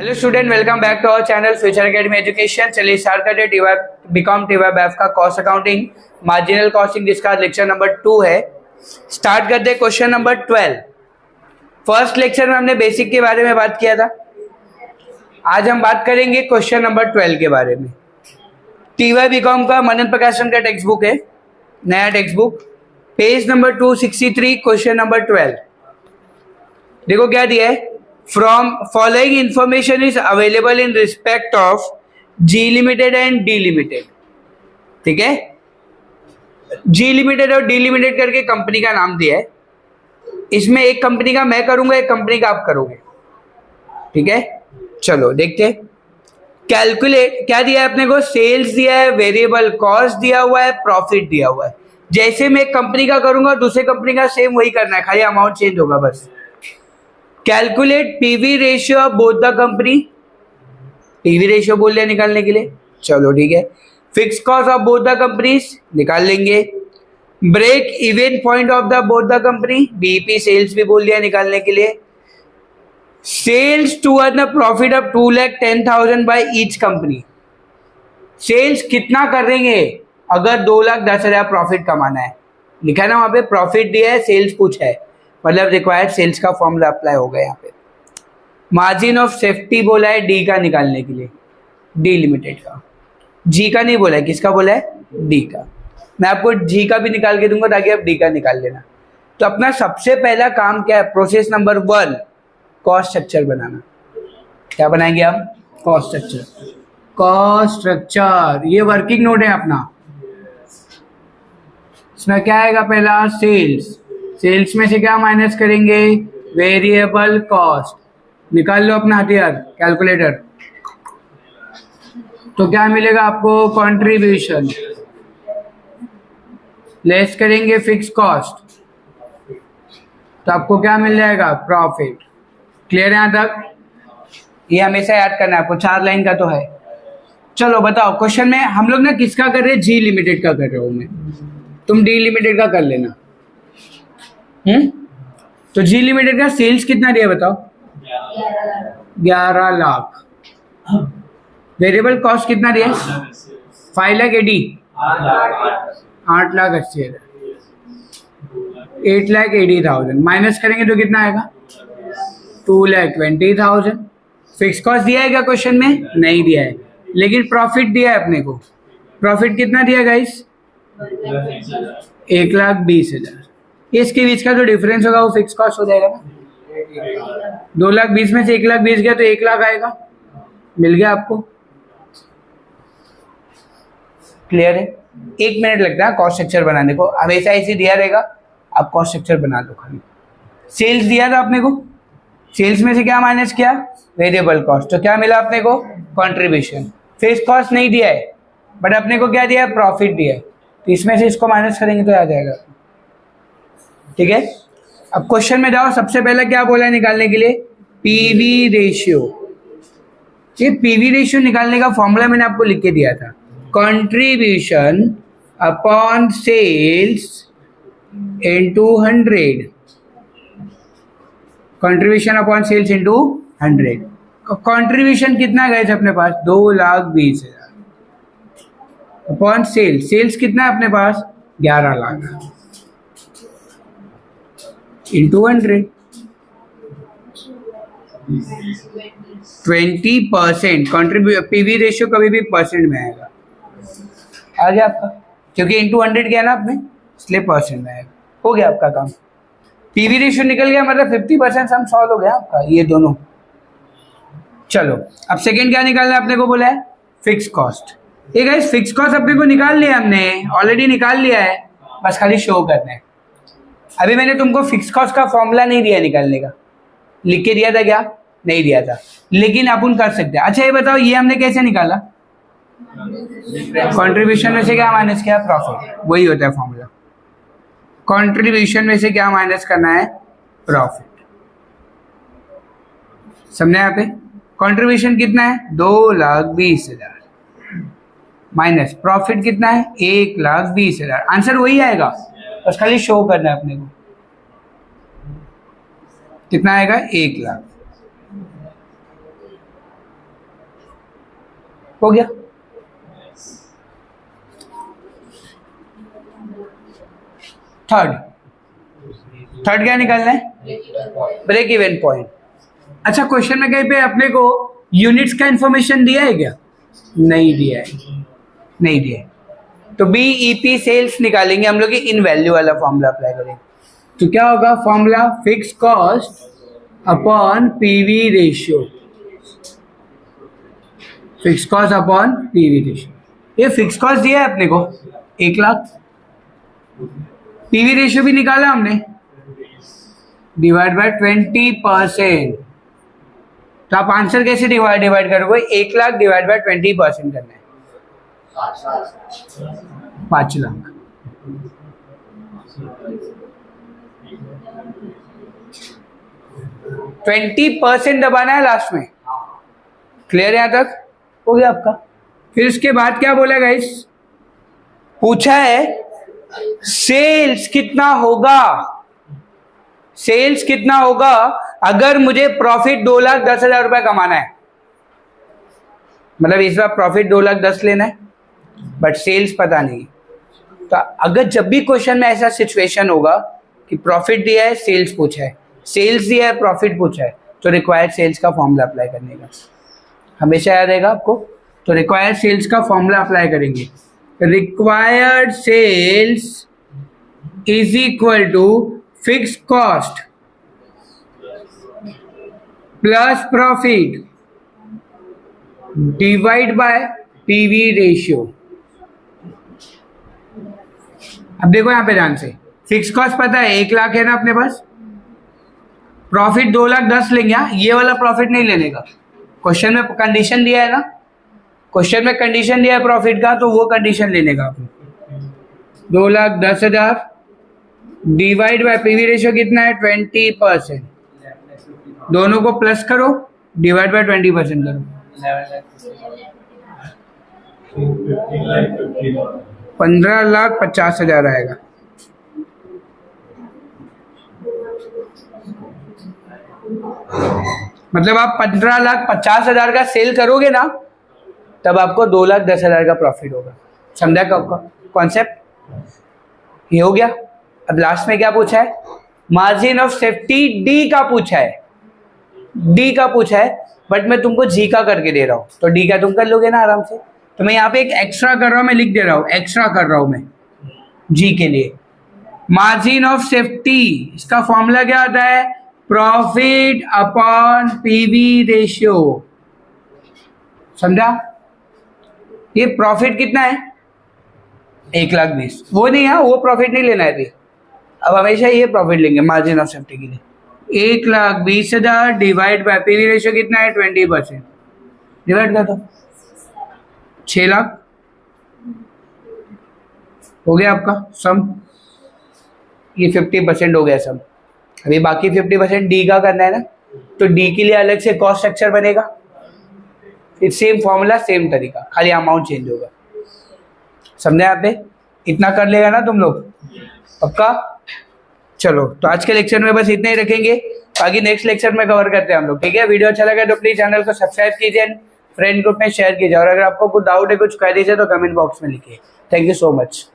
Hello student, welcome back to our channel future academy education. चलिए start करते हैं BCom TY BAF का cost accounting marginal costing, जिसका lecture number 2 है। Start करते हैं क्वेश्चन नंबर 12। फर्स्ट लेक्चर में हमने बेसिक के बारे में बात किया था। आज हम बात करेंगे क्वेश्चन नंबर 12 के बारे में। टीवाई बीकॉम का मनन प्रकाशन का टेक्स्ट बुक है, नया text book, page number 263, question number 12। देखो क्या दिया है। From following information is available in respect of G Limited and D Limited। ठीक है, G Limited और D Limited करके कंपनी का नाम दिया है। इसमें एक कंपनी का मैं करूंगा, एक कंपनी का आप करोगे। ठीक है, चलो देखते हैं। कैलकुलेट क्या दिया है अपने को, सेल्स दिया है, वेरिएबल कॉस्ट दिया हुआ है, प्रॉफिट दिया हुआ है। जैसे मैं एक कंपनी का करूंगा दूसरे कंपनी का सेम वही करना है, खाली अमाउंट चेंज होगा बस। Calculate PV ratio of both the company, PV ratio बोल दिया निकालने के लिए, चलो ठीक है। Fix cost of both the companies निकाल लेंगे। Break even point of the both the company, BEP sales भी बोल दिया निकालने के लिए। Sales to earn profit of 2,10,000 by each company, sales कितना करेंगे अगर 2,10,000 प्रॉफिट कमाना है, लिखा है ना वहां पे, प्रॉफिट दिया है, सेल्स कुछ है, मतलब रिक्वायर्ड सेल्स का फॉर्मूला अप्लाई होगा यहाँ पे। मार्जिन ऑफ सेफ्टी बोला है डी का निकालने के लिए, डी लिमिटेड का, जी का नहीं बोला है, किसका बोला है, डी का। मैं आपको जी का भी निकाल के दूंगा ताकि आप डी का निकाल लेना। तो अपना सबसे पहला काम क्या है, प्रोसेस नंबर 1, कॉस्ट स्ट्रक्चर बनाना। क्या बनाएंगे हम, कॉस्ट स्ट्रक्चर। कॉस्ट स्ट्रक्चर ये वर्किंग नोट है अपना। इसमें क्या आएगा, पहला सेल्स, सेल्स में से क्या माइनस करेंगे, वेरिएबल कॉस्ट। निकाल लो अपना हथियार कैलकुलेटर। तो क्या मिलेगा आपको, कंट्रीब्यूशन, लेस करेंगे फिक्स कॉस्ट, तो आपको क्या मिल जाएगा, प्रॉफिट। क्लियर है यहाँ तक? ये हमेशा याद करना है आपको, 4 लाइन का तो है। चलो बताओ, क्वेश्चन में हम लोग ना किसका कर रहे हैं, जी लिमिटेड का कर रहे हो मैं, तुम डी लिमिटेड का कर लेना। तो जी लिमिटेड का सेल्स कितना दिया बताओ, 11 लाख। वेरिएबल कॉस्ट कितना दिया, 5,80,000, 8,80,000, 8,80,000 माइनस करेंगे तो कितना आएगा, 2,20,000। फिक्स कॉस्ट दिया है क्या क्वेश्चन में, नहीं दिया है, लेकिन प्रॉफिट दिया है अपने को। प्रॉफिट कितना दिया गाइस, 1,20,000। इसके बीच का जो डिफरेंस होगा वो फिक्स कॉस्ट हो जाएगा ना। 2,20,000 में से 1,20,000 गया तो 1,00,000 आएगा। मिल गया आपको? क्लियर है? 1 मिनट लगता है कॉस्ट स्ट्रक्चर बनाने को, हमेशा ऐसे दिया रहेगा, आप कॉस्ट स्ट्रक्चर बना दो खाली। सेल्स दिया था अपने को, सेल्स में से क्या माइनस किया, वेरिएबल कॉस्ट, तो क्या मिला अपने को, कंट्रीब्यूशन। फिक्स कॉस्ट नहीं दिया है बट अपने को क्या दिया है, प्रॉफिट दिया है, तो इसमें से इसको माइनस करेंगे तो आ जाएगा। ठीक है, अब क्वेश्चन में जाओ। सबसे पहले क्या बोला है निकालने के लिए, पीवी रेशियो। ये पीवी रेशियो निकालने का फॉर्मूला मैंने आपको लिख के दिया था, contribution upon sales into 100, contribution upon sales into 100। Contribution कितना गए थे अपने पास, 2,20,000 अपॉन सेल्स, सेल्स कितना है अपने पास, 11 लाख इंटू 100, 20%। पीवी रेशियो कभी भी परसेंट में आएगा, आ गया आपका, क्योंकि इंटू 100 किया ना आपने, इसलिए परसेंट में आएगा। हो गया आपका काम, पीवी रेशियो निकल गया, मतलब 50% सम सॉल्व हो गया आपका, ये दोनों। चलो अब सेकंड क्या निकालना है अपने को, बोला है फिक्स कॉस्ट। ये गाइस फिक्स कॉस्ट अपने को निकाल लिया, हमने ऑलरेडी निकाल लिया है, बस खाली शो करना है। अभी मैंने तुमको फिक्स कॉस्ट का फॉर्मूला नहीं दिया निकालने का, लिख के दिया था क्या, नहीं दिया था, लेकिन अपन कर सकते हैं। अच्छा ये बताओ, ये हमने कैसे निकाला, कंट्रीब्यूशन में से क्या माइनस किया, प्रॉफिट, वही होता है फॉर्मूला। कंट्रीब्यूशन में से क्या माइनस करना है, प्रॉफिट। समझे यहाँ पे, कंट्रीब्यूशन कितना है, 2,20,000 माइनस प्रॉफिट कितना है, 1,20,000। आंसर वही आएगा, बस खाली शो करना है अपने को। कितना आएगा, 1,00,000। हो गया। थर्ड क्या निकालना है? Break even point. अच्छा, क्वेश्चन में कहीं पे अपने को यूनिट्स का इंफॉर्मेशन दिया है क्या? नहीं दिया है, नहीं दिया है। तो बीईपी सेल्स निकालेंगे हम लोग, इन वैल्यू वाला फॉर्मूला अप्लाई करेंगे। तो क्या होगा formula? Fix cost upon PV ratio, fix cost upon PV ratio. ये फिक्स कॉस्ट दिया है अपने को 1 लाख, पीवी रेशियो भी निकाला हमने, डिवाइड बाय 20%। तो आप आंसर कैसे डिवाइड करोगे? 1 लाख डिवाइड बाय 20% करना है, 5 लाख। %20 दबाना है लास्ट में। क्लियर है यहां तक? हो गया आपका। फिर उसके बाद क्या बोला गाइस? पूछा है सेल्स कितना होगा, सेल्स कितना होगा अगर मुझे प्रॉफिट 2,10,000 रुपए कमाना है। मतलब इस बार प्रॉफिट 2,10,000 लेना है, बट सेल्स पता नहीं। तो अगर जब भी क्वेश्चन में ऐसा सिचुएशन होगा कि प्रॉफिट दिया है, सेल्स पूछा है, सेल्स दिया है, प्रॉफिट पूछा है, तो रिक्वायर्ड सेल्स का फॉर्मूला अप्लाई करने का हमेशा याद रहेगा आपको। तो रिक्वायर्ड सेल्स का फॉर्मूला अप्लाई करेंगे। Required sales is equal to fix cost plus profit divide by PV ratio. अब देखो यहां पे ध्यान से, फिक्स कॉस्ट पता है 1 लाख है ना अपने पास, प्रॉफिट 2,10,000 लेंगे। ये वाला प्रॉफिट नहीं लेने का, क्वेश्चन में कंडीशन दिया है ना, क्वेश्चन में कंडीशन दिया है प्रॉफिट का, तो वो कंडीशन लेने का आपने। 2,10,000 डिवाइड बाय पीवी रेशियो कितना है? 20%। दोनों को प्लस करो, डिवाइड बाय 20% करो, 15,50,000 आएगा। मतलब आप 15,50,000 का सेल करोगे ना, तब आपको 2,10,000 का प्रॉफिट होगा। समझा का आपका कॉन्सेप्ट? ये हो गया। अब लास्ट में क्या पूछा है? मार्जिन ऑफ सेफ्टी डी का पूछा है, डी का पूछा है, बट मैं तुमको जी का करके दे रहा हूं, तो डी का तुम कर लोगे ना आराम से। तो मैं यहाँ पे एक एक्स्ट्रा कर रहा हूं, मैं लिख दे रहा हूं, एक्स्ट्रा कर रहा हूं मैं जी के लिए। मार्जिन ऑफ सेफ्टी, इसका फॉर्मूला क्या आता है? Profit upon PV ratio. समझा? ये प्रॉफिट कितना है? 1,20,000। वो नहीं है, वो प्रॉफिट नहीं लेना है अभी, अब हमेशा ये प्रॉफिट लेंगे मार्जिन ऑफ सेफ्टी के लिए। 1,20,000 डिवाइड बाय पीवी रेशियो कितना है? 20%। डिवाइड कर दो, 6 लाख हो गया आपका सम। ये 50% हो गया सम। अभी बाकी 50% डी का करना है ना, तो डी के लिए अलग से कॉस्ट स्ट्रक्चर बनेगा, फिर सेम फॉर्मूला सेम तरीका, खाली अमाउंट चेंज होगा। समझे यहाँ पे? इतना कर लेगा ना तुम लोग पक्का? चलो, तो आज के लेक्चर में बस इतना ही रखेंगे, बाकी नेक्स्ट लेक्चर में कवर करते हैं हम लोग। ठीक है? वीडियो अच्छा लगा तो प्लीज चैनल को सब्सक्राइब कीजिए, फ्रेंड ग्रुप में शेयर कीजिए, और अगर आपको कुछ डाउट है, कुछ क्वेरीज है, तो कमेंट बॉक्स में लिखिए। Thank you so much.